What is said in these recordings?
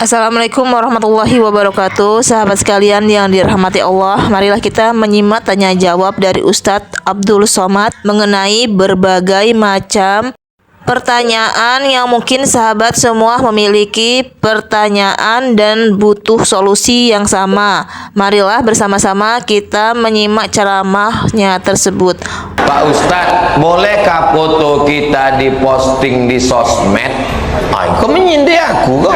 Assalamualaikum warahmatullahi wabarakatuh. Sahabat sekalian yang dirahmati Allah, marilah kita menyimak tanya jawab dari Ustadz Abdul Somad mengenai berbagai macam pertanyaan yang mungkin sahabat semua memiliki pertanyaan dan butuh solusi yang sama. Marilah bersama-sama kita menyimak ceramahnya tersebut. Pak Ustadz, bolehkah foto kita diposting di sosmed? Kok menyindir aku kok?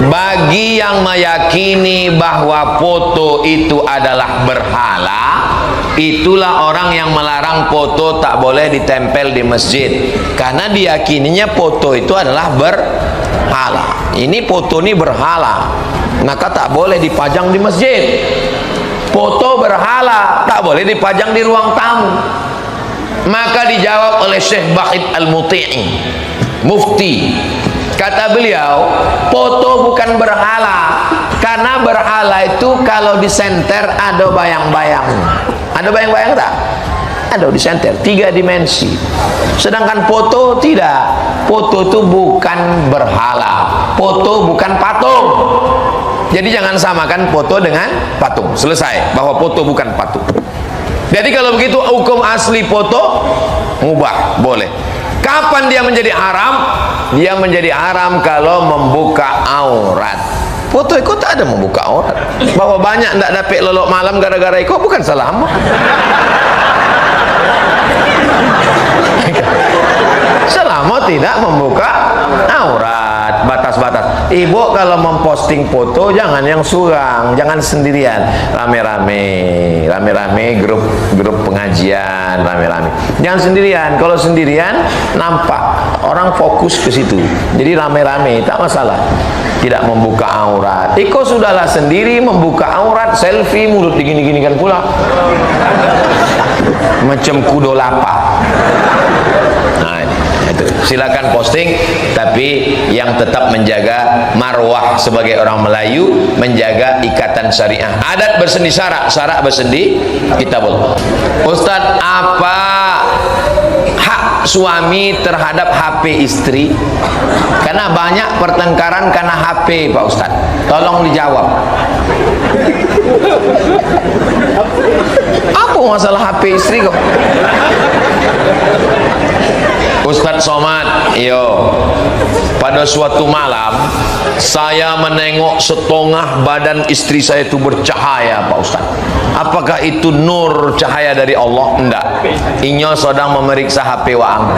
Bagi yang meyakini bahwa foto itu adalah berhala, itulah orang yang melarang foto tak boleh ditempel di masjid, karena diyakininya foto itu adalah berhala. Ini foto ini berhala, maka tak boleh dipajang di masjid. Foto berhala tak boleh dipajang di ruang tamu. Maka dijawab oleh Syekh Bakhit Al-Muti'i, mufti. Kata beliau, foto bukan berhala, karena berhala itu kalau disenter ada bayang-bayang. Ada bayang-bayang tak? Ada disenter, 3 dimensi. Sedangkan foto tidak. Foto itu bukan berhala, foto bukan patung. Jadi jangan samakan foto dengan patung. Selesai, bahwa foto bukan patung. Jadi kalau begitu hukum asli foto mubah, boleh. Kapan dia menjadi haram? Dia menjadi haram kalau membuka aurat. Foto itu tak ada membuka aurat. Bahwa banyak tidak dapat lelok malam gara-gara itu bukan salahmu. Selama tidak membuka aurat, batas-batas. Ibu kalau memposting foto jangan yang surang, jangan sendirian, rame-rame grup pengajian, rame-rame. Jangan sendirian. Kalau sendirian nampak orang fokus ke situ. Jadi rame-rame tak masalah. Tidak membuka aurat. Iko sudahlah sendiri membuka aurat, selfie mulut digini-ginikan pula. Macam kudo lapak. Nah, itu. Silakan posting, tapi yang tetap menjaga marwah sebagai orang Melayu, menjaga ikatan syariah. Adat bersendi syarak, syarak bersendi kitabullah. Ustadz, apa hak suami terhadap HP istri? Karena banyak pertengkaran karena HP, Pak Ustadz. Tolong dijawab. Apa masalah HP istri kok? Ustadz Somad, pada suatu malam saya menengok setengah badan istri saya itu bercahaya, Pak Ustadz. Apakah itu nur cahaya dari Allah? Enggak. Inyo sedang memeriksa HP Waang.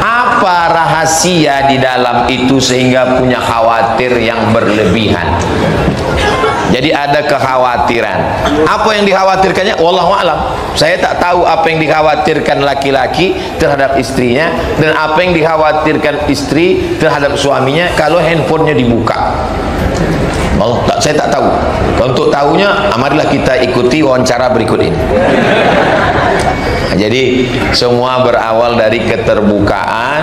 Apa rahasia di dalam itu sehingga punya khawatir yang berlebihan? Jadi ada kekhawatiran. Apa yang dikhawatirkannya? Wallahu a'lam. Saya tak tahu apa yang dikhawatirkan laki-laki terhadap istrinya dan apa yang dikhawatirkan istri terhadap suaminya kalau handphonenya dibuka. Saya tak tahu. Untuk tahunya, marilah kita ikuti wawancara berikut ini. Jadi semua berawal dari keterbukaan.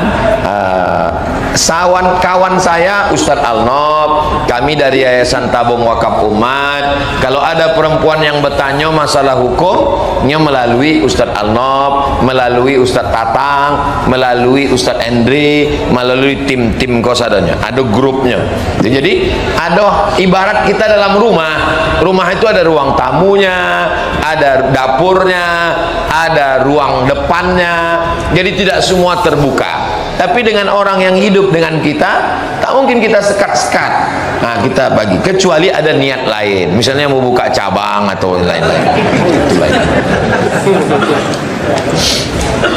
Kawan saya Ustadz Al-Nob, kami dari Yayasan Tabung Wakaf Umat. Kalau ada perempuan yang bertanya masalah hukumnya melalui Ustadz Al-Nob, melalui Ustadz Tatang, melalui Ustadz Endri, melalui tim-tim kosadanya. Ada grupnya. Jadi ada ibarat kita dalam rumah. Rumah itu ada ruang tamunya, ada dapurnya, ada ruang depannya. Jadi tidak semua terbuka. Tapi dengan orang yang hidup dengan kita, tak mungkin kita sekat-sekat. Nah, kita bagi, kecuali ada niat lain, misalnya mau buka cabang atau lain-lain.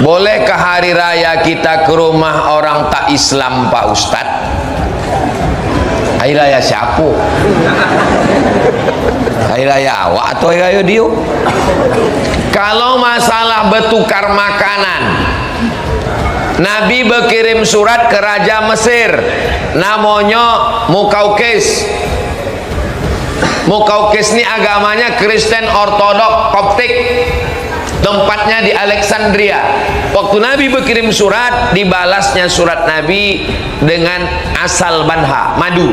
Bolehkah hari raya kita ke rumah orang tak Islam, Pak Ustadz? Hari raya siapa? Hari raya awak atau hari raya dia? Kalau masalah bertukar makanan, Nabi berkirim surat ke Raja Mesir, namanya Mukaukis. Mukaukis ini agamanya Kristen Ortodok Koptik. Tempatnya di Alexandria. Waktu Nabi berkirim surat, dibalasnya surat Nabi dengan asal banha, madu.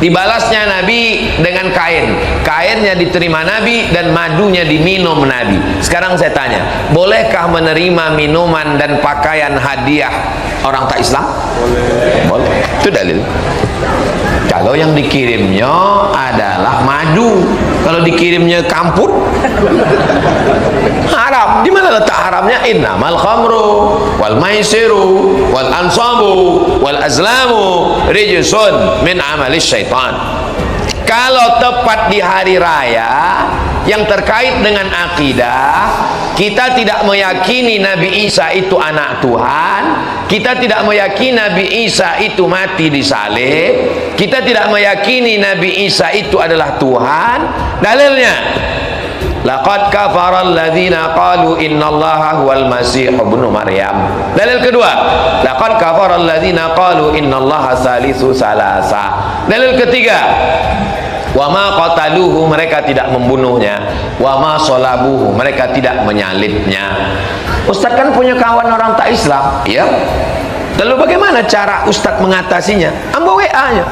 Dibalasnya Nabi dengan kain. Kainnya diterima Nabi dan madunya diminum Nabi. Sekarang saya tanya, bolehkah menerima minuman dan pakaian hadiah orang tak Islam? Boleh. Itu dalil. Kalau yang dikirimnya adalah madu, kalau dikirimnya kamput, haram. Di mana letak haramnya? Innamal khamru wal maisiru wal ansabu wal azlamu rijsun min amalis syaitan. Kalau tepat di hari raya yang terkait dengan akidah, kita tidak meyakini Nabi Isa itu anak Tuhan, kita tidak meyakini Nabi Isa itu mati disalib, kita tidak meyakini Nabi Isa itu adalah Tuhan. Dalilnya, laqad kafara alladzina qalu innallaha huwal masih ibnu maryam. Dalil kedua, laqad kafara alladzina qalu innallaha salisu salasa. Dalil ketiga, wa ma qataluhu, mereka tidak membunuhnya, wa ma salabuhu, mereka tidak menyalibnya. Ustaz kan punya kawan orang tak Islam, ya. Lalu bagaimana cara Ustaz mengatasinya? Ambo WA-nya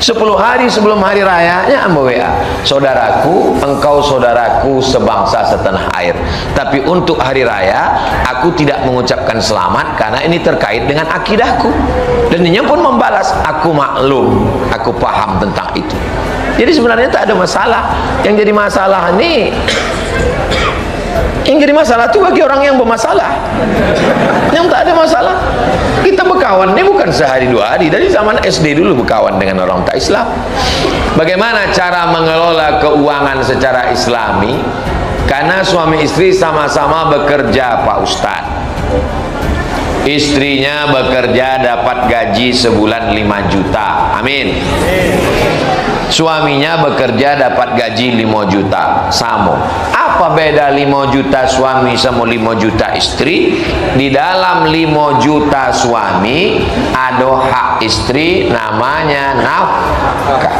10 hari sebelum hari rayanya, ambo WA, saudaraku, engkau saudaraku sebangsa setanah air, tapi untuk hari raya aku tidak mengucapkan selamat karena ini terkait dengan akidahku. Dan dia pun membalas, aku maklum, aku paham tentang itu. Jadi sebenarnya tak ada masalah. Yang jadi masalah ini, yang jadi masalah itu bagi orang yang bermasalah. Yang tak ada masalah, kita berkawan ini bukan sehari dua hari, dari zaman SD dulu berkawan dengan orang tak Islam. Bagaimana cara mengelola keuangan secara Islami? Karena suami istri sama-sama bekerja, Pak Ustadz. Istrinya bekerja dapat gaji sebulan 5 juta, amin. Suaminya bekerja dapat gaji 5 juta, sama. Apa beda 5 juta suami sama 5 juta istri? Di dalam 5 juta suami ada hak istri, namanya nafkah.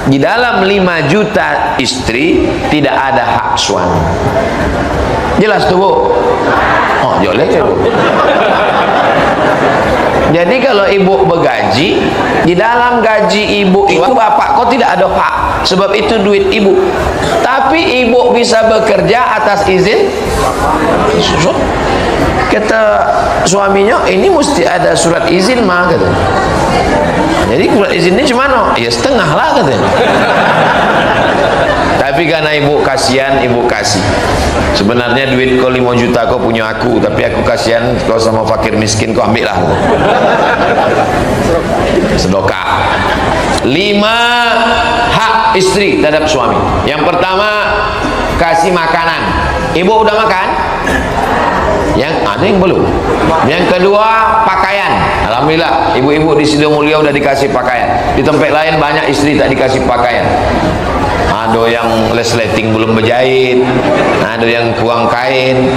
Di dalam 5 juta istri tidak ada hak suami. Jelas tuh, Bu? Oh, jelas ya, Bu. Jadi kalau ibu bergaji, di dalam gaji ibu itu bapak kok tidak ada hak, sebab itu duit ibu. Tapi ibu bisa bekerja atas izin. Kata suaminya, ini mesti ada surat izin mah, kata. Jadi surat izinnya cuma ya setengah lah, katanya. Tapi karena ibu kasihan, ibu kasih. Sebenarnya duit kau 5 juta kau punya aku, tapi aku kasihan kau sama fakir miskin, kau ambil lah. Sedekah. 5 hak istri terhadap suami. Yang pertama, kasih makanan. Ibu udah makan? Yang ada yang belum. Yang kedua, pakaian. Alhamdulillah, ibu-ibu di Sidomulyo udah dikasih pakaian. Di tempat lain banyak istri tak dikasih pakaian. Ada yang resleting belum berjahit, ada yang kurang kain.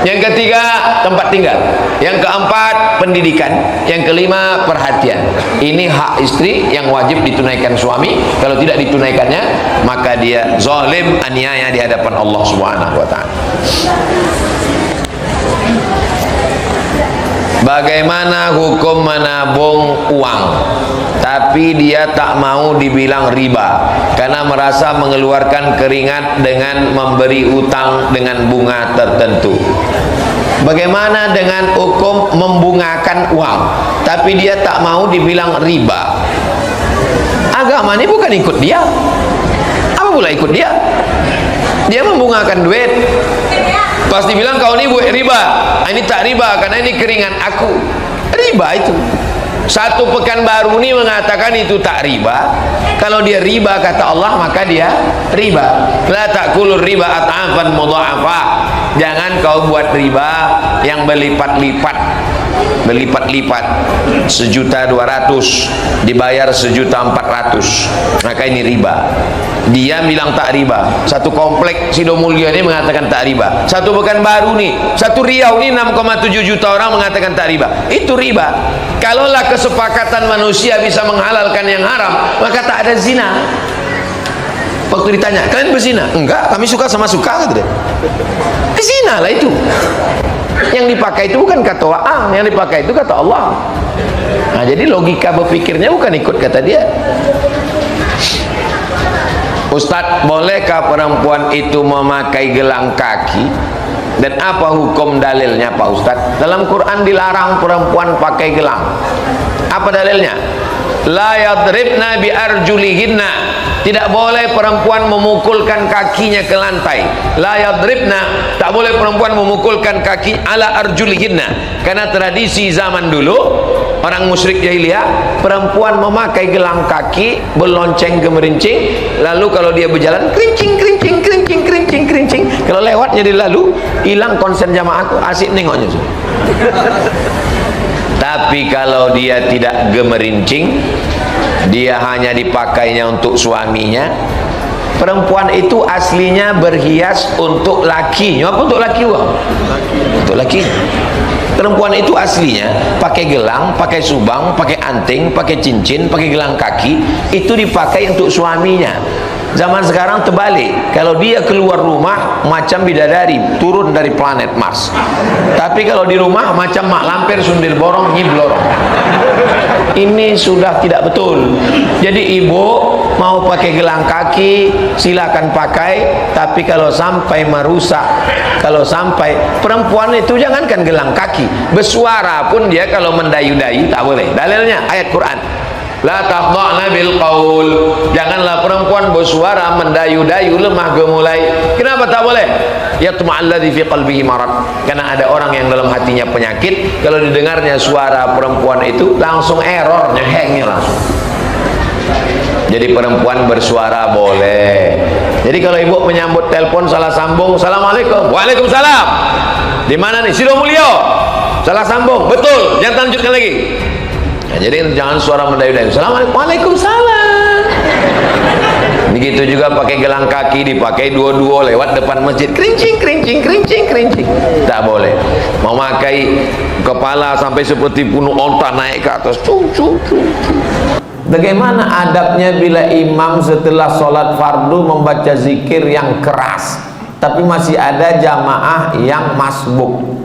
Yang ketiga, tempat tinggal. Yang keempat, pendidikan. Yang kelima, perhatian. Ini hak istri yang wajib ditunaikan suami. Kalau tidak ditunaikannya, maka dia zalim, aniaya di hadapan Allah Subhanahu wa taala. Bagaimana hukum menabung uang tapi dia tak mau dibilang riba karena merasa mengeluarkan keringat dengan memberi utang dengan bunga tertentu? Bagaimana dengan hukum membungakan uang tapi dia tak mau dibilang riba? Agama ini bukan ikut dia. Apa pula ikut dia? Dia membungakan duit, pasti bilang kau ini buat riba. Ini tak riba karena ini keringat aku. Riba itu. Satu Pekanbaru ini mengatakan itu tak riba. Kalau dia riba kata Allah, maka dia riba. La ta'kulur riba at'afan mudha'afa. Jangan kau buat riba yang berlipat-lipat. Berlipat-lipat. 1.200.000 dibayar 1.400.000, maka ini riba. Dia bilang tak riba. Satu komplek Sidomulyo ini mengatakan tak riba. Satu Pekanbaru nih, satu Riau ini 6,7 juta orang mengatakan tak riba. Itu riba. Kalaulah kesepakatan manusia bisa menghalalkan yang haram, maka tak ada zina. Waktu ditanya, kalian berzina? Enggak, kami suka sama suka, kata dia. Zina lah itu. Yang dipakai itu bukan kata Waang, yang dipakai itu kata Allah. Nah, jadi logika berpikirnya bukan ikut kata dia. Ustadz, bolehkah perempuan itu memakai gelang kaki? Dan apa hukum dalilnya Pak Ustadz? Dalam Quran dilarang perempuan pakai gelang. Apa dalilnya? La yadribna bi arjulihinna. Tidak boleh perempuan memukulkan kakinya ke lantai. La yadribna, tak boleh perempuan memukulkan kaki ala arjulihinna. Karena tradisi zaman dulu orang musyrik jahiliyah, perempuan memakai gelang kaki, berlonceng gemerincing, lalu kalau dia berjalan kerincing kerincing kerincing kerincing kerincing, kalau lewat jadi lalu hilang konsen jamaah, asik nengoknya. Tapi kalau dia tidak gemerincing, dia hanya dipakainya untuk suaminya. Perempuan itu aslinya berhias untuk lakinya. Apa untuk laki? Untuk laki. Perempuan itu aslinya pakai gelang, pakai subang, pakai anting, pakai cincin, pakai gelang kaki, itu dipakai untuk suaminya. Zaman sekarang terbalik, kalau dia keluar rumah macam bidadari turun dari planet Mars, tapi kalau di rumah macam mak lampir sundil borong nyiblorong. Ini sudah tidak betul. Jadi ibu mau pakai gelang kaki silakan pakai, tapi kalau sampai merusak, kalau sampai perempuan itu jangankan gelang kaki, bersuara pun dia kalau mendayu-dayu tak boleh. Dalilnya ayat Quran, la taqda'na bil qaul. Janganlah perempuan bersuara mendayu-dayu lemah gemulai. Kenapa tak boleh? Yatma'alladzi fi qalbihi marad. Karena ada orang yang dalam hatinya penyakit, kalau didengarnya suara perempuan itu langsung error, hangnya langsung. Jadi perempuan bersuara boleh. Jadi kalau ibu menyambut telepon salah sambung, assalamualaikum, waalaikumsalam, di mana nih? Sidomulyo, salah sambung, betul, jangan lanjutkan lagi. Nah, jadi jangan suara mendayu-dayu. Assalamualaikum, waalaikumsalam. Begitu juga pakai gelang kaki, dipakai dua-dua lewat depan masjid, kerincing kerincing kerincing kerincing, tak boleh. Memakai kepala sampai seperti bunuh onta naik ke atas. Bagaimana adabnya bila imam setelah sholat fardu membaca zikir yang keras, tapi masih ada jamaah yang masbuk?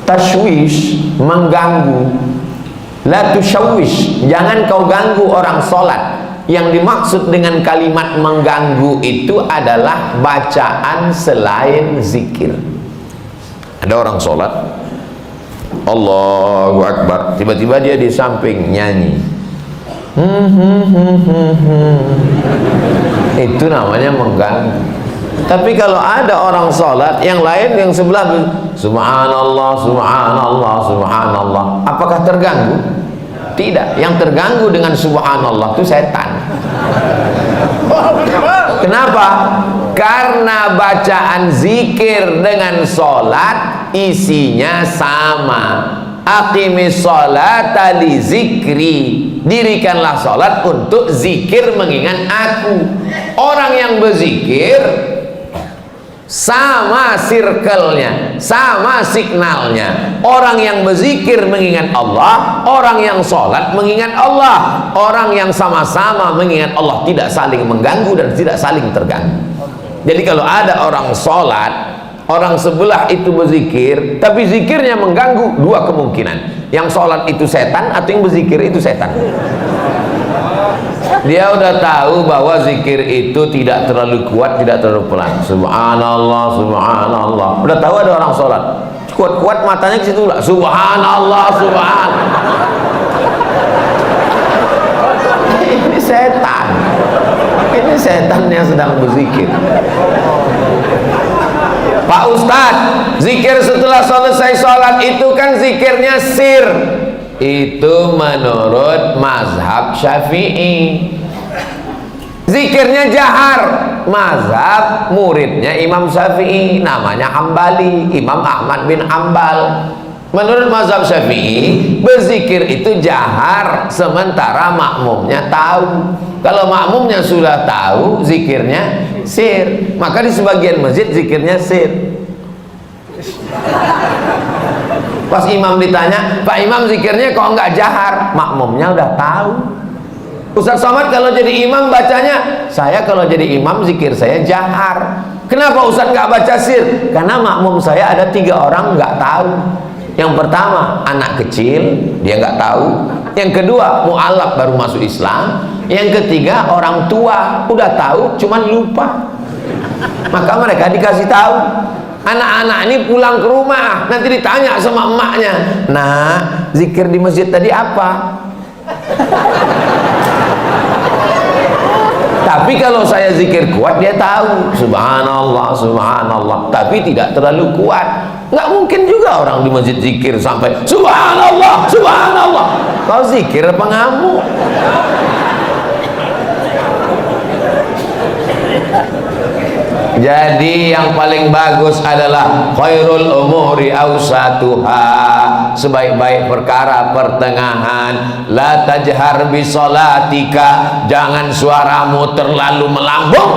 Tashwish, mengganggu. La tushawwish, jangan kau ganggu orang sholat. Yang dimaksud dengan kalimat mengganggu itu adalah bacaan selain zikir. Ada orang sholat, Allahu Akbar, tiba-tiba dia di samping nyanyi, itu namanya mengganggu. Tapi kalau ada orang sholat yang lain yang sebelah subhanallah subhanallah subhanallah, apakah terganggu? Tidak. Yang terganggu dengan subhanallah itu setan. Kenapa? Karena bacaan zikir dengan sholat isinya sama. Aqimis sholata li zikri, dirikanlah sholat untuk zikir mengingat aku. Orang yang berzikir sama circle-nya, sama signalnya. Orang yang berzikir mengingat Allah, orang yang sholat mengingat Allah. Orang yang sama-sama mengingat Allah, tidak saling mengganggu dan tidak saling terganggu. Jadi kalau ada orang sholat, orang sebelah itu berzikir, tapi zikirnya mengganggu, dua kemungkinan. Yang sholat itu setan, atau yang berzikir itu setan. Dia udah tahu bahwa zikir itu tidak terlalu kuat, tidak terlalu pelan. Subhanallah, subhanallah. Udah tahu ada orang sholat, kuat-kuat matanya ke situ lah. Subhanallah, subhanallah. Ini setan. Ini setan yang sedang berzikir. Pak Ustadz, zikir setelah selesai sholat itu kan zikirnya sir. Itu menurut mazhab Syafi'i. Zikirnya jahar, mazhab muridnya Imam Syafi'i, namanya Hambali, Imam Ahmad bin Hambal. Menurut mazhab Syafi'i, berzikir itu jahar sementara makmumnya tahu. Kalau makmumnya sudah tahu, zikirnya sir. Maka di sebagian masjid zikirnya sir. Pas imam ditanya, Pak Imam zikirnya kok enggak jahar? Makmumnya udah tahu. Ustaz Somad kalau jadi imam bacanya, saya kalau jadi imam zikir saya jahar. Kenapa Ustaz nggak baca sir? Karena makmum saya ada 3 orang nggak tahu. Yang pertama anak kecil, dia nggak tahu. Yang kedua mu'alaf baru masuk Islam. Yang ketiga, orang tua udah tahu cuman lupa. Maka mereka dikasih tahu. Anak-anak ini pulang ke rumah, nanti ditanya sama emaknya, "Nah, zikir di masjid tadi apa?" Tapi kalau saya zikir kuat, dia tahu subhanallah, subhanallah, tapi tidak terlalu kuat. Nggak mungkin juga orang di masjid zikir sampai subhanallah, subhanallah. Kau zikir apa ngamuk? Jadi yang paling bagus adalah khairul umuri awsatuha, sebaik-baik perkara pertengahan. La tajhar bi sholatika, jangan suaramu terlalu melambung.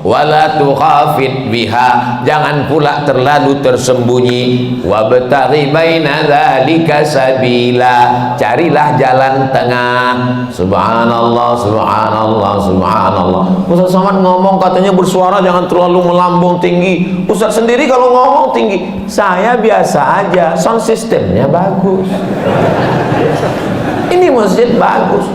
Wala tukhafit biha, jangan pula terlalu tersembunyi. Wabtaghi baina dzalika sabila, carilah jalan tengah. Subhanallah, subhanallah, subhanallah. Ustaz Somad ngomong katanya bersuara jangan terlalu melambung tinggi. Ustaz sendiri kalau ngomong tinggi, saya biasa aja, sound systemnya bagus. Ini masjid bagus.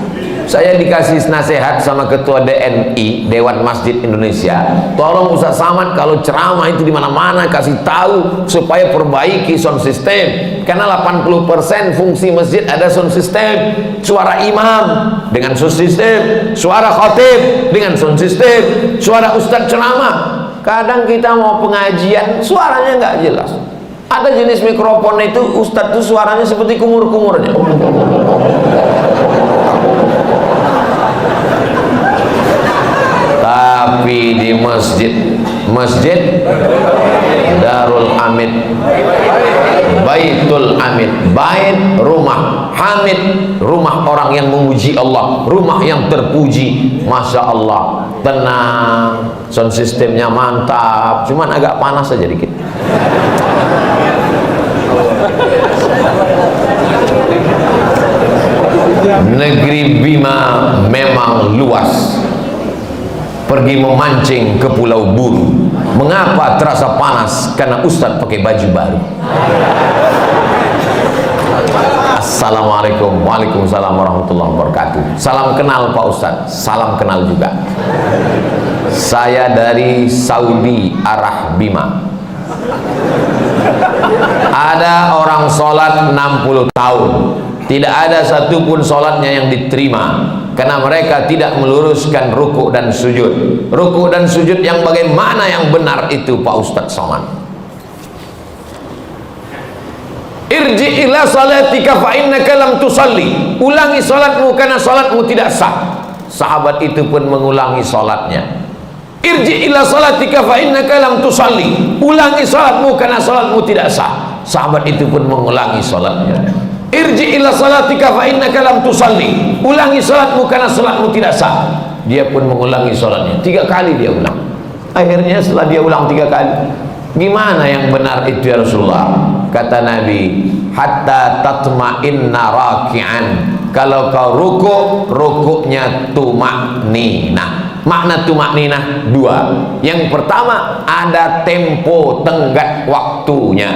Saya dikasih nasihat sama ketua DMI, Dewan Masjid Indonesia, tolong Ustaz Samad kalau ceramah itu di mana-mana kasih tahu supaya perbaiki sound system, karena 80% fungsi masjid ada sound system. Suara imam dengan sound system, suara khatib dengan sound system, suara ustaz ceramah. Kadang kita mau pengajian suaranya nggak jelas. Ada jenis mikrofon itu ustaz tuh suaranya seperti kumur-kumurnya. Tapi di masjid Darul Hamid, Baitul Hamid, bait rumah, Hamid rumah orang yang memuji Allah, rumah yang terpuji. Masya Allah, tenang, sound systemnya mantap, cuman agak panas saja dikit. Negeri Bima memang luas. Pergi memancing ke Pulau Buru. Mengapa terasa panas? Karena Ustadz pakai baju baru. Assalamualaikum. Waalaikumsalam warahmatullahi wabarakatuh. Salam kenal Pak Ustadz. Salam kenal juga. Saya dari Saudi arah Bima. Ada orang sholat 60 tahun, tidak ada satupun sholatnya yang diterima, karena mereka tidak meluruskan ruku dan sujud. Ruku dan sujud yang bagaimana yang benar itu Pak Ustadz Somad? Irji ila salatika fa innaka lam tusalli, ulangi salatmu karena salatmu tidak sah. Sahabat itu pun mengulangi salatnya. Irji ila salatika fa innaka lam tusalli, ulangi salatmu karena salatmu tidak sah. Sahabat itu pun mengulangi salatnya. Irji ila salatika fa innaka lam tusalli, ulangi salatmu karena salatmu tidak sah. Dia pun mengulangi salatnya. 3 kali dia ulang. Akhirnya setelah dia ulang 3 kali, gimana yang benar itu ya Rasulullah? Kata Nabi, hatta tatma'inna raki'an, kalau kau ruku, rukuknya tumakninah. Makna tumakninah 2. Yang pertama, ada tempo tenggat waktunya.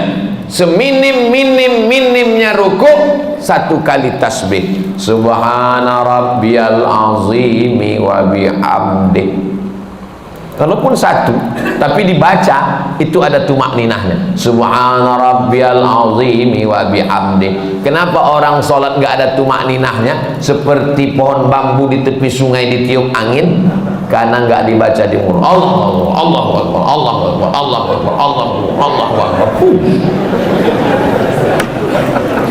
Seminim-minimnya ruku, 1 kali tasbih, subhana rabbiyal azimi wa bihamdi. Kalaupun 1 tapi dibaca, itu ada tumakninahnya, subhana rabbiyal azimi wa bihamdi. Kenapa orang sholat nggak ada tumakninahnya? Seperti pohon bambu di tepi sungai ditiup angin, karena nggak dibaca di mulut. Allahu Akbar, Allahu Akbar, Allahu Akbar, Allahu Akbar, Allahu Akbar.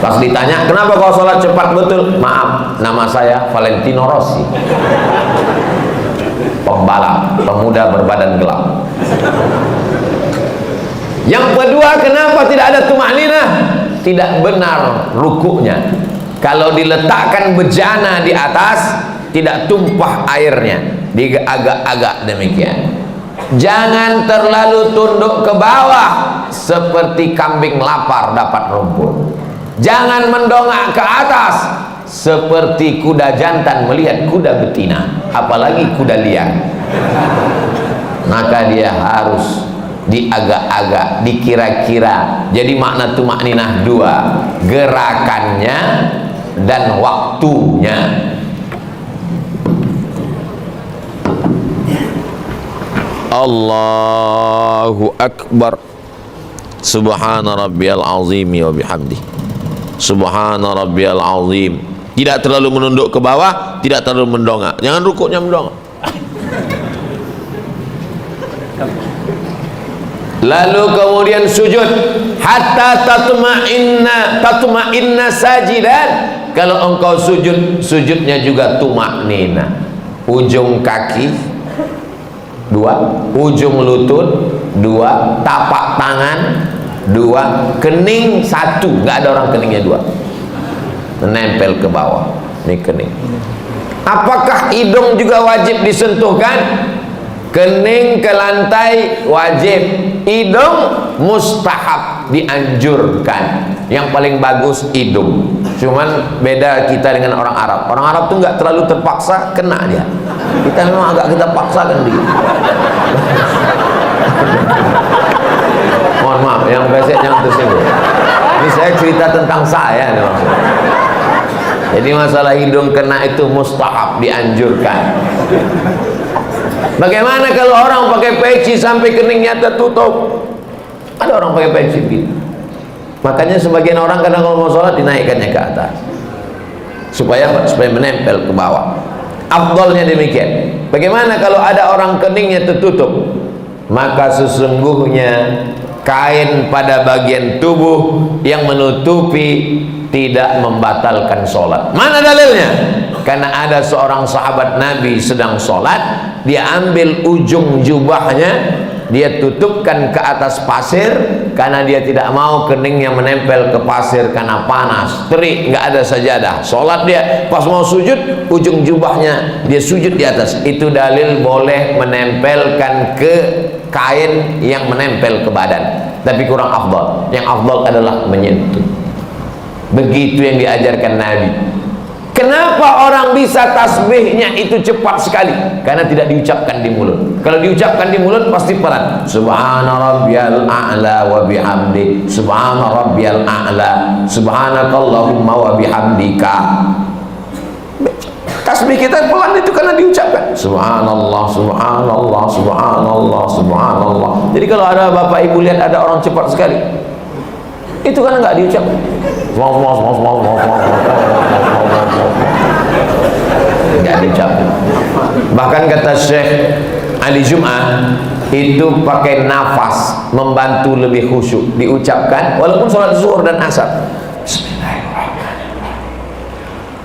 Pas ditanya, kenapa kau sholat cepat? Betul, maaf, nama saya Valentino Rossi, pembalap, pemuda berbadan gelap. Yang kedua, kenapa tidak ada tumakninah? Tidak benar rukuknya. Kalau diletakkan bejana di atas, tidak tumpah airnya, diagak-agak demikian. Jangan terlalu tunduk ke bawah seperti kambing lapar dapat rumput. Jangan mendongak ke atas seperti kuda jantan melihat kuda betina, apalagi kuda liar. Maka dia harus diagak-agak, dikira-kira. Jadi makna tumakninah 2, gerakannya dan waktunya. Allahu Akbar. Subhana rabbiyal azim wa bihamdi. Subhana rabbiyal azim. Tidak terlalu menunduk ke bawah, tidak terlalu mendongak. Jangan rukuknya mendongak. Lalu kemudian sujud hatta tatma'inna sajidan. Kalau engkau sujud, sujudnya juga tumaknina. Ujung kaki dua, ujung lutut dua, tapak tangan dua, kening satu. Nggak ada orang keningnya dua, menempel ke bawah. Ini kening. Apakah hidung juga wajib disentuhkan? Kening ke lantai wajib, hidung mustahab, dianjurkan. Yang paling bagus hidung. Cuman beda kita dengan orang Arab. Orang Arab tuh nggak terlalu terpaksa, kena dia. Kita memang agak kita paksakan dikit. Mohon maaf, yang besek jangan tersinggung. Ini saya cerita tentang saya nih maksudnya. Jadi masalah hidung kena itu mustahab, dianjurkan. Bagaimana kalau orang pakai peci sampai keningnya tertutup? Ada orang pakai peci gitu. Makanya sebagian orang kadang kalau mau sholat dinaikkannya ke atas supaya menempel ke bawah. Afdalnya demikian. Bagaimana kalau ada orang keningnya tertutup? Maka sesungguhnya kain pada bagian tubuh yang menutupi tidak membatalkan sholat. Mana dalilnya? Karena ada seorang sahabat Nabi sedang sholat, dia ambil ujung jubahnya, dia tutupkan ke atas pasir karena dia tidak mau keningnya menempel ke pasir karena panas, terik, nggak ada sajadah. Sholat dia, pas mau sujud, ujung jubahnya dia sujud di atas. Itu dalil boleh menempelkan ke kain yang menempel ke badan, tapi kurang afdal. Yang afdal adalah menyentuh. Begitu yang diajarkan Nabi. Kenapa orang bisa tasbihnya itu cepat sekali? Karena tidak diucapkan di mulut. Kalau diucapkan di mulut pasti pelan. Subhana rabbiyal a'la wa bihamdi. Subhana rabbiyal a'la. Subhanakallahumma wa bihamdika. Tasbih kita pelan itu karena diucapkan. Subhanallah, subhanallah, subhanallah, subhanallah. Jadi kalau ada bapak ibu lihat ada orang cepat sekali, itu karena nggak diucapkan. Nggak diucapkan. Bahkan kata Syekh Ali Jum'ah, itu pakai nafas membantu lebih khusyuk. Diucapkan walaupun sholat zuhur dan asar. Bismillahirrahmanirrahim.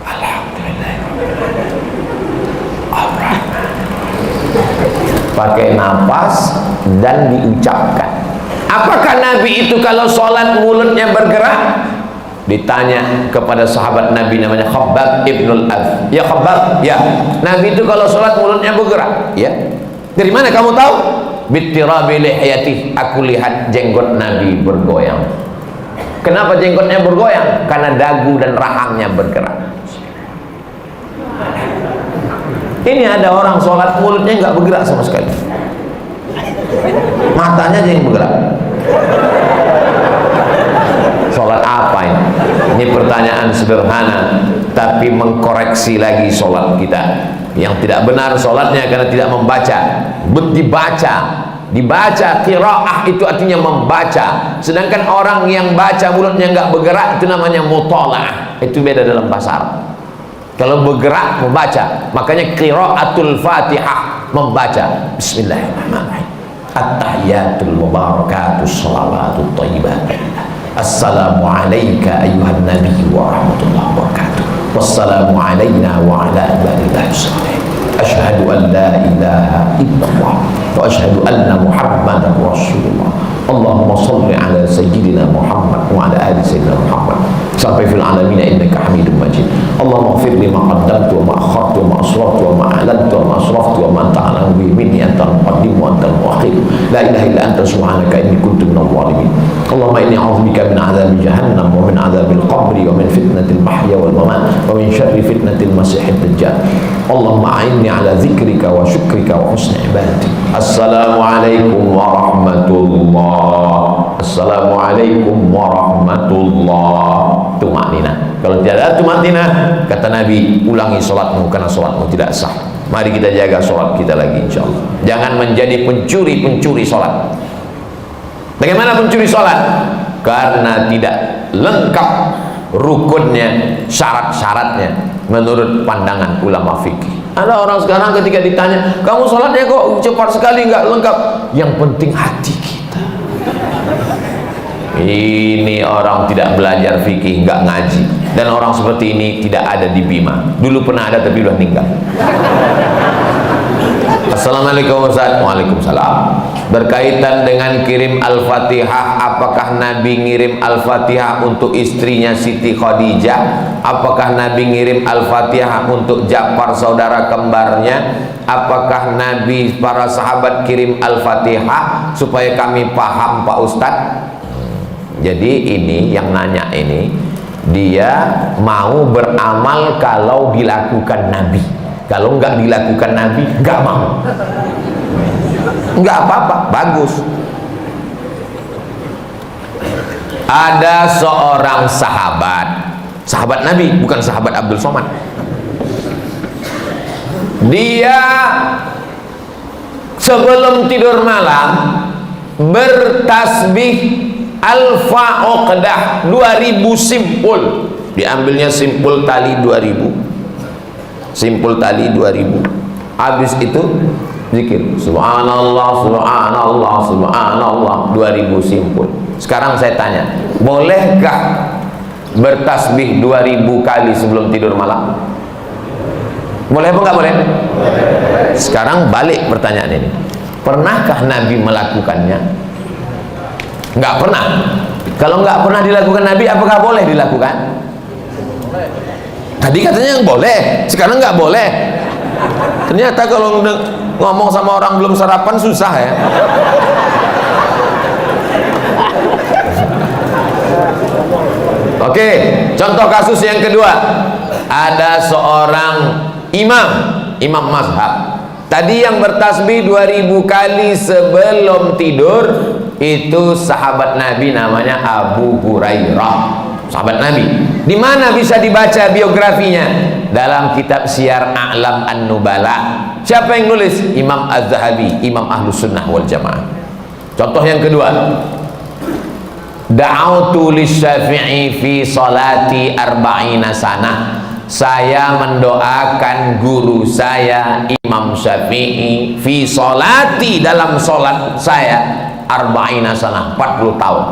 Alhamdulillahirrahmanirrahim. Pakai nafas dan diucapkan. Apakah Nabi itu kalau sholat mulutnya bergerak? Ditanya kepada sahabat Nabi namanya Khabbab ibnul Arth. Ya Khabbab, ya. Nabi itu kalau sholat mulutnya bergerak. Ya. Dari mana kamu tahu? Bittirabi lihyatih. Aku lihat jenggot Nabi bergoyang. Kenapa jenggotnya bergoyang? Karena dagu dan rahangnya bergerak. Ini ada orang sholat mulutnya nggak bergerak sama sekali. Matanya aja yang bergerak. Sholat apa ini? Ini pertanyaan sederhana, tapi mengkoreksi lagi sholat kita. Yang tidak benar sholatnya karena tidak membaca. Dibaca, qiraah itu artinya membaca. Sedangkan orang yang baca mulutnya nggak bergerak itu namanya mutalaah. Itu beda dalam bahasa Arab. Kalau bergerak membaca, makanya qiraatul Fatihah membaca. Bismillahirrahmanirrahim. At-tahiyatul mubarakatus salawatut thayyibat. Assalamu alayka ayyuhan nabiy wa rahmatullahi wa barakatuh. Wassalamu alayna wa ala ibadillahi shalihin. Asyhadu an la ilaha illallah wa asyhadu anna Muhammadar Rasulullah. Allahumma salli ala sayyidina Muhammad wa ala ali sayyidina Muhammad sampai fil alamin innaka Hamidum Majid. Allahumma ighfir li ma qaddamtu wa ma akhartu wa ma asraftu wa ma a'lantu wa ma asraftu wa ma anta a'lamu bi minni anta al-muqaddim wa anta al-mu'akhir. La ilaha illa anta subhanaka inni kuntu minadh dhalimin. Allahumma inni a'udzubika min 'adzabi jahannam wa min 'adzabil qabri wa min fitnatil mahya wal mamat wa min syarri fitnatil masiihid dajjal. Allahumma a'inni 'ala dzikrika wa syukrika wa husni ibadatik. Assalamu alaikum warahmatullahi Assalamualaikum warahmatullah. Tumaknina. Kalau tidak ada tumaknina, kata Nabi, ulangi sholatmu karena sholatmu tidak sah. Mari kita jaga sholat kita lagi, insyaallah. Jangan menjadi pencuri sholat. Bagaimana pencuri sholat? Karena tidak lengkap rukunnya, syarat-syaratnya menurut pandangan ulama fikih. Ada orang sekarang ketika ditanya, kamu sholatnya kok cepat sekali, nggak lengkap. Yang penting hati kita. Ini orang tidak belajar fikih, nggak ngaji. Dan orang seperti ini tidak ada di Bima. Dulu pernah ada tapi udah meninggal. Assalamualaikum Ustaz. Waalaikumsalam. Berkaitan dengan kirim Al-Fatihah, apakah Nabi ngirim Al-Fatihah untuk istrinya Siti Khadijah? Apakah Nabi ngirim Al-Fatihah untuk Ja'far saudara kembarnya? Apakah Nabi para sahabat kirim Al-Fatihah? Supaya kami paham Pak Ustadz. Jadi ini yang nanya ini, dia mau beramal kalau dilakukan Nabi. Kalau nggak dilakukan Nabi, nggak mau. Nggak apa-apa, bagus. Ada seorang sahabat Nabi, bukan sahabat Abdul Somad. Dia sebelum tidur malam bertasbih alfa uqdah 2000 simpul. Diambilnya simpul tali 2000. Simpul tali 2000. Habis itu zikir subhanallah subhanallah subhanallah 2000 simpul. Sekarang saya tanya, bolehkah bertasbih 2000 kali sebelum tidur malam? Boleh apa enggak boleh? Sekarang balik pertanyaan ini, pernahkah Nabi melakukannya? Enggak pernah. Kalau enggak pernah dilakukan Nabi, apakah boleh dilakukan? Tadi katanya yang boleh, sekarang nggak boleh. Ternyata kalau ngomong sama orang belum sarapan susah ya. Oke, contoh kasus yang kedua. Ada seorang imam mazhab. Tadi yang bertasbih 2000 kali sebelum tidur itu sahabat Nabi, namanya Abu Hurairah. Sahabat Nabi. Di mana bisa dibaca biografinya? Dalam kitab Syiar A'lam An-Nubala. Siapa yang nulis? Imam Az-Zahabi, Imam Ahlus Sunnah wal Jamaah. Contoh yang kedua. Da'autu lisyafi'i fi salati arba'ina sanah. Saya mendoakan guru saya Imam Syafi'i fi salati, dalam salat saya arba'ina sanah, 40 tahun.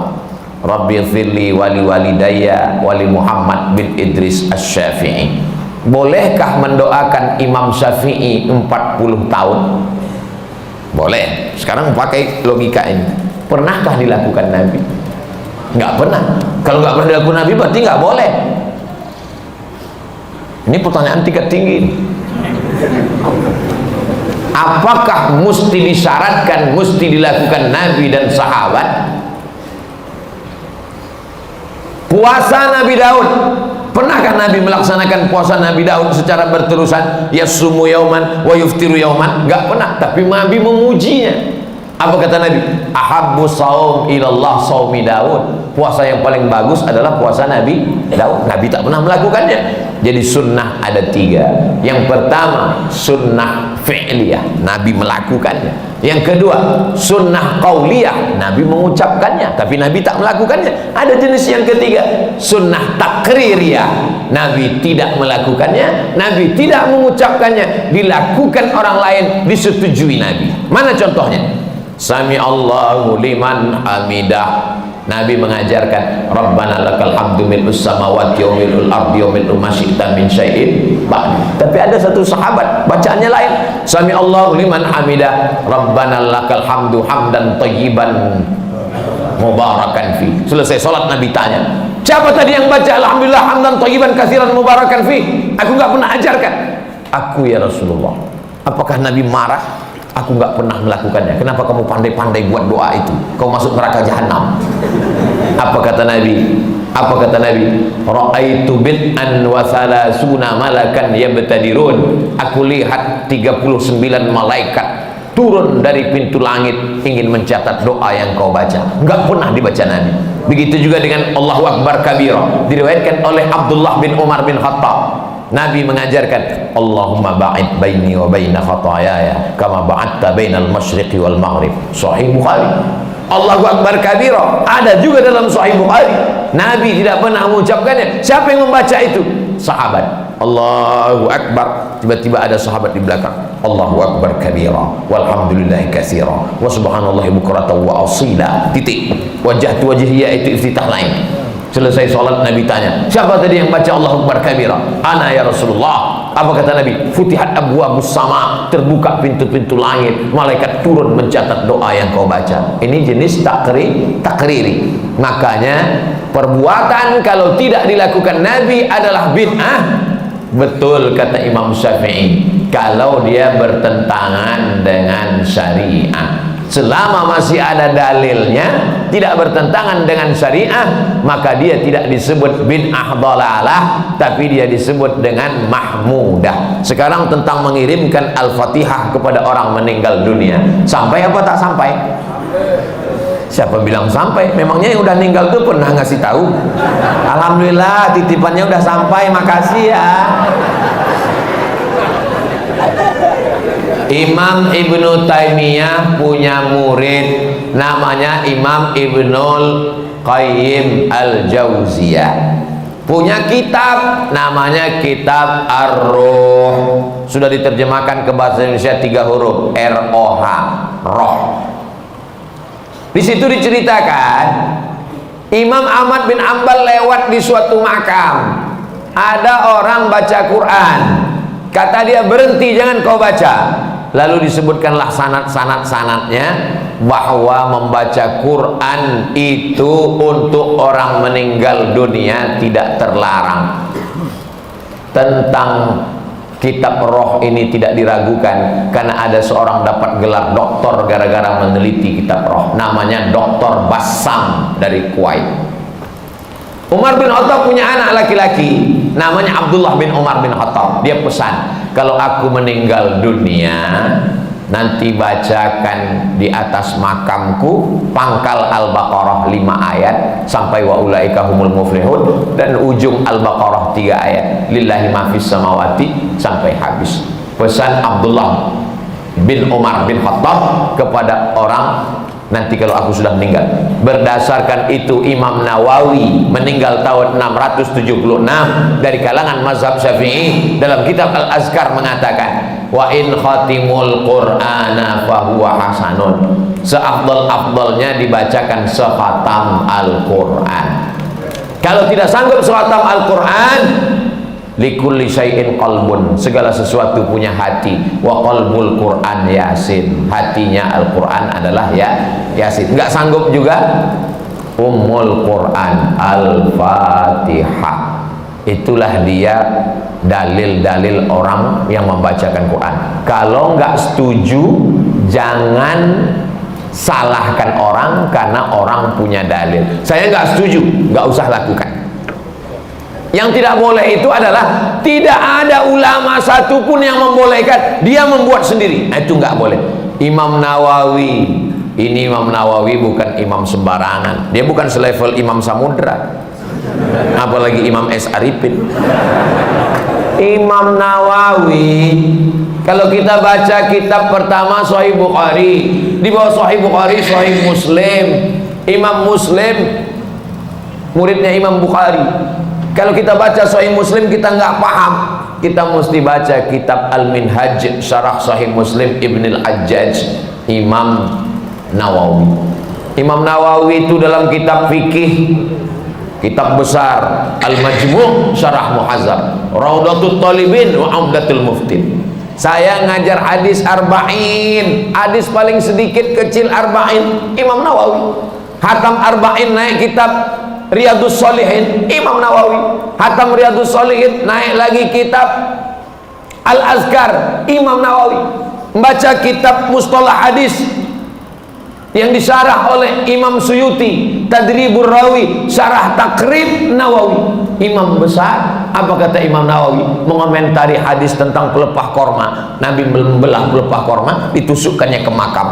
Rabbi firli wali walidayya wali Muhammad bin Idris Asy-Syafi'i. Bolehkah mendoakan Imam Syafi'i 40 tahun? Boleh. Sekarang pakai logika ini. Pernahkah dilakukan Nabi? Nggak pernah. Kalau nggak pernah dilakukan Nabi berarti nggak boleh. Ini pertanyaan tingkat tinggi. Apakah mesti disyaratkan, mesti dilakukan Nabi dan sahabat? Puasa Nabi Daud, pernahkah Nabi melaksanakan puasa Nabi Daud secara berterusan? Yasumu yauman wa yuftiru yauman? Enggak pernah, tapi Nabi memujinya. Apa kata Nabi? Ahabbu saum ilallah saumi Daud. Puasa yang paling bagus adalah puasa Nabi Daud. Nabi tak pernah melakukannya. Jadi sunnah ada 3. Yang pertama sunnah fi'liyah, Nabi melakukannya. Yang kedua sunnah qauliyah, Nabi mengucapkannya tapi Nabi tak melakukannya. Ada jenis yang ketiga, sunnah takririyah, Nabi tidak melakukannya, Nabi tidak mengucapkannya, dilakukan orang lain, disetujui Nabi. Mana contohnya? Sami Allahu liman hamidah, Nabi mengajarkan Rabbana lakal hamdu mil'us samawati wa mil'ul ardi wa mil'u ma syi'ta min syai'in ba'd. Tapi ada satu sahabat bacaannya lain, Sami Allahu liman hamidah, Rabbana lakal hamdu hamdan thayyiban mubarakan fi. Selesai salat Nabi tanya, siapa tadi yang baca alhamdulillah hamdan thayyiban katsiran mubarakan fi? Aku enggak pernah ajarkan. Aku ya Rasulullah. Apakah Nabi marah? Aku nggak pernah melakukannya. Kenapa kamu pandai-pandai buat doa itu? Kau masuk neraka jahanam. Apa kata Nabi? Apa kata Nabi? Ra'aitu bid'an wa salasuna malakan yabtadirun. Aku lihat 39 malaikat turun dari pintu langit ingin mencatat doa yang kau baca. Enggak pernah dibaca Nabi. Begitu juga dengan Allahu Akbar kabira, diriwayatkan oleh Abdullah bin Umar bin Khattab. Nabi mengajarkan, Allahumma ba'id baini wa baina khatayaya kama ba'adta bainal masyriqi wal maghrib. Sahih Bukhari. Allahu Akbar kabira ada juga dalam Sahih Bukhari. Nabi tidak pernah mengucapkannya. Siapa yang membaca itu? Sahabat. Allahu Akbar, tiba-tiba ada sahabat di belakang, Allahu Akbar kabira walhamdulillahi katsira wa subhanallahi bukratan wa asila. Titik. Wajhatu wajhiya itu iftitah lain. Selesai sholat Nabi tanya, siapa tadi yang baca Allahu Akbar kabira? Ana ya Rasulullah. Apa kata Nabi? Futihat abwabus sama, terbuka pintu-pintu langit, malaikat turun mencatat doa yang kau baca. Ini jenis takriri. Makanya perbuatan kalau tidak dilakukan Nabi adalah bid'ah. Betul kata Imam Syafi'i, kalau dia bertentangan dengan syariah. Selama masih ada dalilnya, tidak bertentangan dengan syariah, maka dia tidak disebut bid'ah dhalalah, tapi dia disebut dengan mahmudah. Sekarang tentang mengirimkan Al-Fatihah kepada orang meninggal dunia, sampai apa tak sampai? Siapa bilang sampai? Memangnya yang udah meninggal tuh pernah ngasih tahu? Alhamdulillah titipannya udah sampai, makasih ya. Imam Ibnu Taimiyah punya murid namanya Imam Ibnul Qayyim Al-Jauziyah. Punya kitab namanya Kitab Ar-Ruh. Sudah diterjemahkan ke bahasa Indonesia 3 huruf, R-O-H, roh. Di situ diceritakan Imam Ahmad bin Ambal lewat di suatu makam. Ada orang baca Quran. Kata dia, berhenti, jangan kau baca. Lalu disebutkanlah sanad-sanadnya bahwa membaca Quran itu untuk orang meninggal dunia tidak terlarang. Tentang kitab roh ini tidak diragukan, karena ada seorang dapat gelar doktor gara-gara meneliti kitab roh, namanya Dr. Bassam dari Kuwait. Umar bin Khattab punya anak laki-laki namanya Abdullah bin Umar bin Khattab. Dia pesan, kalau aku meninggal dunia, nanti bacakan di atas makamku pangkal Al-Baqarah 5 ayat sampai wa ulaika humul muflihun, dan ujung Al-Baqarah 3 ayat lillahi ma fis samawati sampai habis. Pesan Abdullah bin Umar bin Khattab kepada orang nanti kalau aku sudah meninggal. Berdasarkan itu Imam Nawawi meninggal tahun 676 dari kalangan mazhab Syafi'i, dalam kitab Al-Azkar mengatakan, wa in khatimul qur'ana fahuwa hasanun. Seafdal-afdalnya dibacakan sekhatam Al-Qur'an. Kalau tidak sanggup sekhatam Al-Qur'an, likulli syai'in qalbun, segala sesuatu punya hati. Wa qalbul Qur'an Yasin, hatinya Al-Qur'an adalah Yasin. Enggak sanggup juga, Ummul Qur'an Al-Fatihah. Itulah dia dalil-dalil orang yang membacakan Quran. Kalau enggak setuju, jangan salahkan orang karena orang punya dalil. Saya enggak setuju, enggak usah lakukan. Yang tidak boleh itu adalah tidak ada ulama satupun yang membolehkan, dia membuat sendiri. Nah, itu nggak boleh. Imam Nawawi, ini Imam Nawawi bukan imam sembarangan. Dia bukan selevel Imam Samudra, apalagi Imam S. Arifin. Imam Nawawi, kalau kita baca kitab pertama Sahih Bukhari, di bawah Sahih Bukhari Sahih Muslim. Imam Muslim muridnya Imam Bukhari. Kalau kita baca Sahih Muslim kita nggak paham, kita mesti baca kitab Al-Minhaj Syarah Sahih Muslim Ibn Al-Hajjaj Imam Nawawi. Imam Nawawi itu dalam kitab fikih, kitab besar Al-Majmu' Syarah Muhazzab, Raudatul Talibin wa Umdatul Muftin. Saya ngajar hadis arba'in, hadis paling sedikit kecil arba'in, Imam Nawawi. Hatam arba'in naik kitab Riyadus Shalihin, Imam Nawawi. Hatam Riyadus Shalihin, naik lagi kitab Al-Azkar, Imam Nawawi. Membaca kitab Mustalah Hadis yang disyarah oleh Imam Suyuti, Tadribur Rawi, Syarah Takrib Nawawi. imam besar. Apa kata Imam Nawawi mengomentari hadis tentang pelepah korma? Nabi membelah pelepah korma, ditusukkannya ke makam.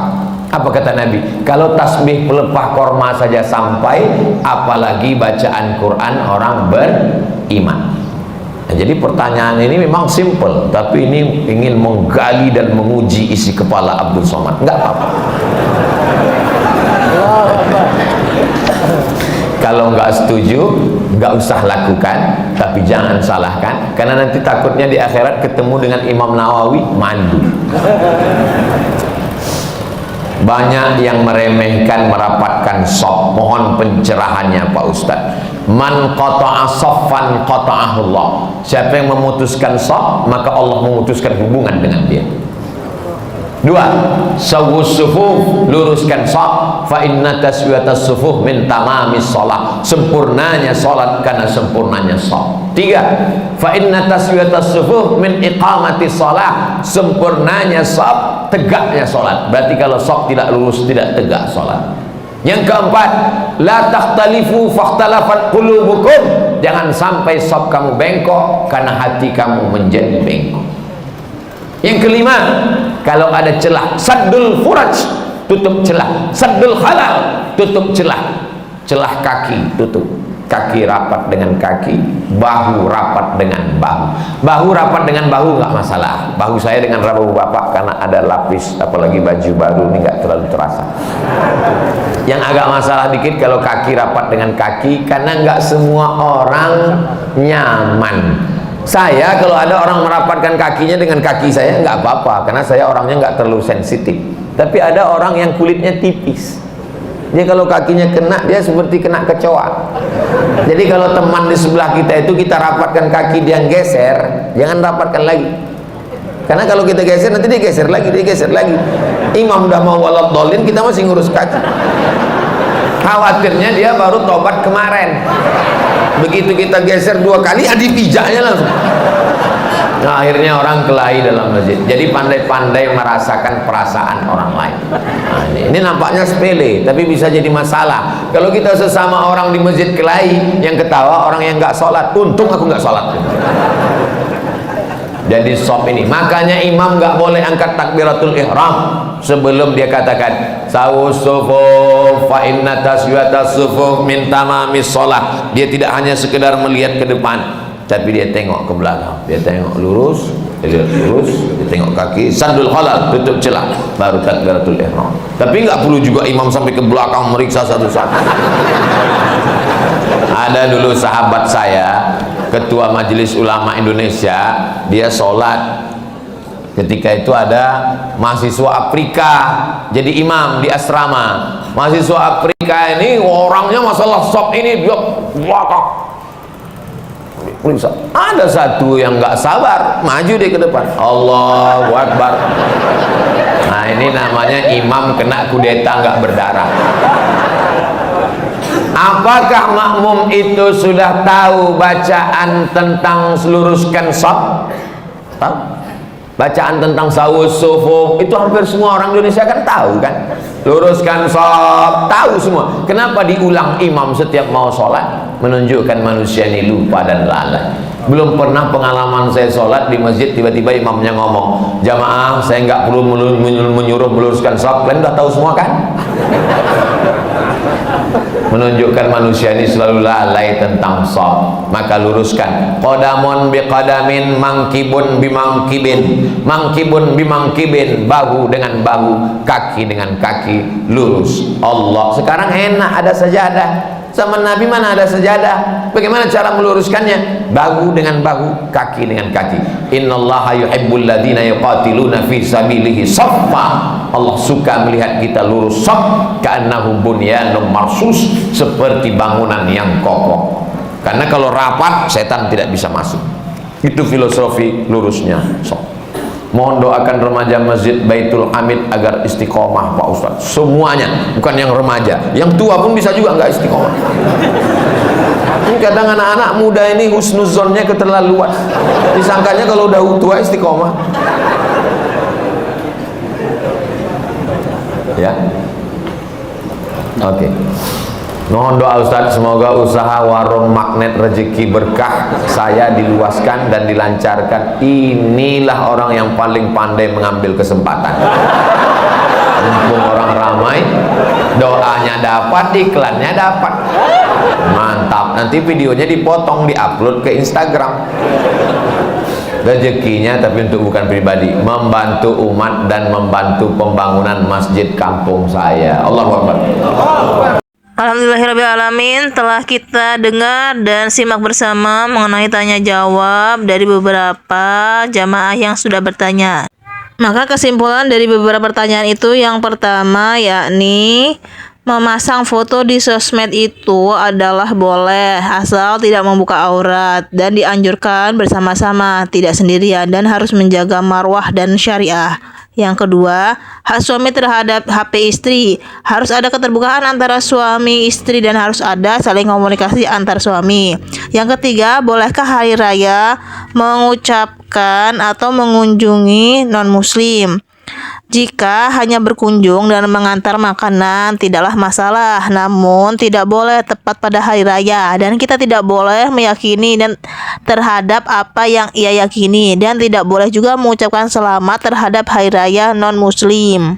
Apa kata Nabi? Kalau tasbih pelepah korma saja sampai, apalagi bacaan Quran orang beriman. Nah, jadi pertanyaan ini memang simple, tapi ini ingin menggali dan menguji isi kepala Abdul Somad. Enggak apa-apa. Kalau nggak setuju, nggak usah lakukan, tapi jangan salahkan, karena nanti takutnya di akhirat ketemu dengan Imam Nawawi malu. Banyak yang meremehkan merapatkan shop. Mohon pencerahannya Pak Ustadz. Man qata'a shaffan qata'ahullah. Siapa yang memutuskan shop, maka Allah memutuskan hubungan dengan dia. Dua, sawwus sufuf, luruskan shaf, fa inna taswiyatas sufuf min tamamis shalah. Sempurnanya salat karena sempurnanya shaf. Tiga, fa inna taswiyatas sufuf min iqamati shalah. Sempurnanya shaf, tegaknya salat. Berarti kalau shaf tidak lurus, tidak tegak salat. Yang keempat, la takhtalifu fakhtalafat qulubukum. Jangan sampai shaf kamu bengkok karena hati kamu menjadi bengkok. Yang kelima, kalau ada celah, saddul furaj, tutup celah. Saddul halal, tutup celah. Celah kaki, tutup. Kaki rapat dengan kaki, bahu rapat dengan bahu. Bahu rapat dengan bahu nggak masalah. Bahu saya dengan bahu bapak karena ada lapis, apalagi baju baru ini nggak terlalu terasa. Yang agak masalah dikit kalau kaki rapat dengan kaki, karena nggak semua orang nyaman. Saya kalau ada orang merapatkan kakinya dengan kaki saya nggak apa-apa, karena saya orangnya nggak terlalu sensitif. Tapi ada orang yang kulitnya tipis, dia kalau kakinya kena, dia seperti kena kecoa. Jadi kalau teman di sebelah kita itu kita rapatkan kaki, dia geser, jangan rapatkan lagi, karena kalau kita geser nanti dia geser lagi, dia geser lagi. Imam udah mau walad dolin, kita masih ngurus kaki. Khawatirnya dia baru tobat kemarin, begitu kita geser 2 kali, dipijaknya langsung. Nah, akhirnya orang kelahi dalam masjid. Jadi pandai-pandai merasakan perasaan orang lain. Nah, ini nampaknya sepele, tapi bisa jadi masalah. Kalau kita sesama orang di masjid kelahi, yang ketawa orang yang nggak sholat. Untung aku nggak sholat. Jadi shop ini, makanya imam nggak boleh angkat takbiratul ihram sebelum dia katakan sawus sufuf fa inna taswiyatas sufuf min tamamis shalah. Dia tidak hanya sekedar melihat ke depan, tapi dia tengok ke belakang, dia tengok lurus, dia lihat lurus, dia tengok kaki, sandul halal, tutup celah, baru takbiratul ihram. Tapi nggak perlu juga imam sampai ke belakang meriksa satu-satu. Ada dulu sahabat saya, Ketua Majelis Ulama Indonesia, dia sholat. Ketika itu ada mahasiswa Afrika jadi imam di asrama. Mahasiswa Afrika ini orangnya masalah shop ini dia belakang. Ada satu yang nggak sabar, maju dia ke depan. Allahu Akbar. Nah, ini namanya imam kena kudeta nggak berdarah. Apakah makmum itu sudah tahu bacaan tentang luruskan shaf? Tahu? Bacaan tentang sawus sufuf itu hampir semua orang Indonesia kan tahu kan? Luruskan shaf, tahu semua. Kenapa diulang imam setiap mau sholat? Menunjukkan manusia ini lupa dan lalai. Belum pernah pengalaman saya sholat di masjid, tiba-tiba imamnya ngomong, jamaah saya nggak perlu menyuruh meluruskan shaf, kalian udah tahu semua kan? Menunjukkan manusia ini selalu lalai tentang shaf. Maka luruskan. Qadamun biqadamin, mangkibun bimangkibin, mangkibun bimangkibin, bahu dengan bahu, kaki dengan kaki, lurus. Allah. Sekarang enak, ada sajadah. Zaman Nabi mana ada sejadah? Bagaimana cara meluruskannya? Bahu dengan bahu, kaki dengan kaki. Innallaha yuhibbul ladzina yuqatiluna fi sabilihi shaffa. Allah suka melihat kita lurus shaf, ka'annahum bunyanun marsus, seperti bangunan yang kokoh. Karena kalau rapat, setan tidak bisa masuk. Itu filosofi lurusnya shaf. Mohon doakan remaja masjid Baitul Hamid agar istiqomah Pak Ustadz. Semuanya, bukan yang remaja, yang tua pun bisa juga nggak istiqomah. Ini kadang anak-anak muda ini husnuzonnya keterlaluan. Disangkanya kalau udah tua istiqomah. Ya, oke. Mohon doa Ustaz, semoga usaha warung magnet rezeki berkah saya diluaskan dan dilancarkan. Inilah orang yang paling pandai mengambil kesempatan. Mumpung orang ramai, doanya dapat, iklannya dapat. Mantap, nanti videonya dipotong, diupload ke Instagram. Rezekinya tapi untuk bukan pribadi, membantu umat dan membantu pembangunan masjid kampung saya. Allahu Akbar. Alhamdulillahirrabbilalamin, telah kita dengar dan simak bersama mengenai tanya jawab dari beberapa jamaah yang sudah bertanya. Maka kesimpulan dari beberapa pertanyaan itu, yang pertama yakni memasang foto di sosmed itu adalah boleh asal tidak membuka aurat dan dianjurkan bersama-sama, tidak sendirian, dan harus menjaga marwah dan syariah. Yang kedua, hak suami terhadap HP istri. Harus ada keterbukaan antara suami istri dan harus ada saling komunikasi antar suami. Yang ketiga, bolehkah hari raya mengucapkan atau mengunjungi non-muslim? Jika hanya berkunjung dan mengantar makanan tidaklah masalah, namun tidak boleh tepat pada hari raya, dan kita tidak boleh meyakini dan terhadap apa yang ia yakini, dan tidak boleh juga mengucapkan selamat terhadap hari raya non-muslim.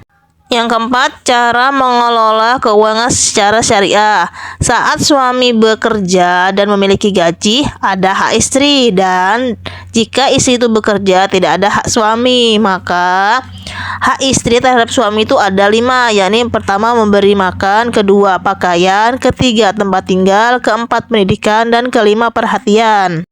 Yang keempat, cara mengelola keuangan secara syariah. Saat suami bekerja dan memiliki gaji, ada hak istri, dan jika istri itu bekerja tidak ada hak suami, maka hak istri terhadap suami itu ada 5, yakni pertama memberi makan, kedua pakaian, ketiga tempat tinggal, keempat pendidikan, dan kelima perhatian.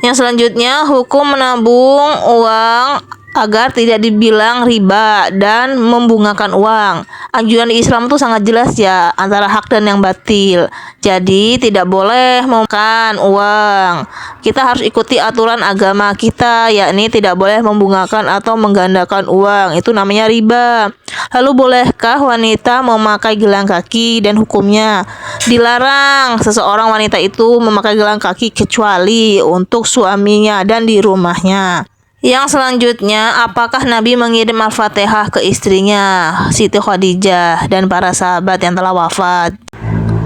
Yang selanjutnya, hukum menabung uang agar tidak dibilang riba dan membungakan uang. Anjuran di Islam itu sangat jelas ya, antara hak dan yang batil. Jadi tidak boleh memakan uang. Kita harus ikuti aturan agama kita, yakni tidak boleh membungakan atau menggandakan uang. Itu namanya riba. Lalu bolehkah wanita memakai gelang kaki, dan hukumnya? Dilarang seseorang wanita itu memakai gelang kaki kecuali untuk suaminya dan di rumahnya. Yang selanjutnya, apakah Nabi mengirim Al-Fatihah ke istrinya, Siti Khadijah, dan para sahabat yang telah wafat?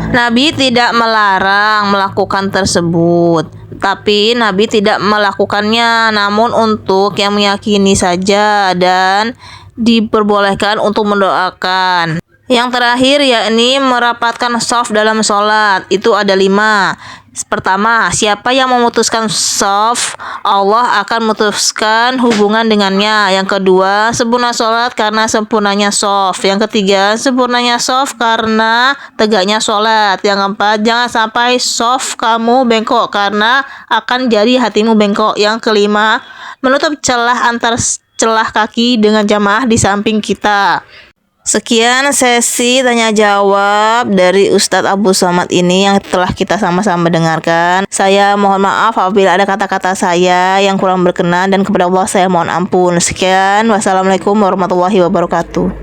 Nabi tidak melarang melakukan tersebut, tapi Nabi tidak melakukannya, namun untuk yang meyakini saja, dan diperbolehkan untuk mendoakan. Yang terakhir yakni merapatkan shaf dalam sholat, itu ada 5. Pertama, siapa yang memutuskan shaf, Allah akan memutuskan hubungan dengannya. Yang kedua, sempurna sholat karena sempurnanya shaf. Yang ketiga, sempurnanya shaf karena tegaknya sholat. Yang keempat, jangan sampai shaf kamu bengkok karena akan jadi hatimu bengkok. Yang kelima, menutup celah antar celah kaki dengan jamaah di samping kita. Sekian sesi tanya jawab dari Ustadz Abdul Somad ini yang telah kita sama-sama dengarkan. Saya mohon maaf apabila ada kata-kata saya yang kurang berkenan, dan kepada Allah saya mohon ampun. Sekian, wassalamualaikum warahmatullahi wabarakatuh.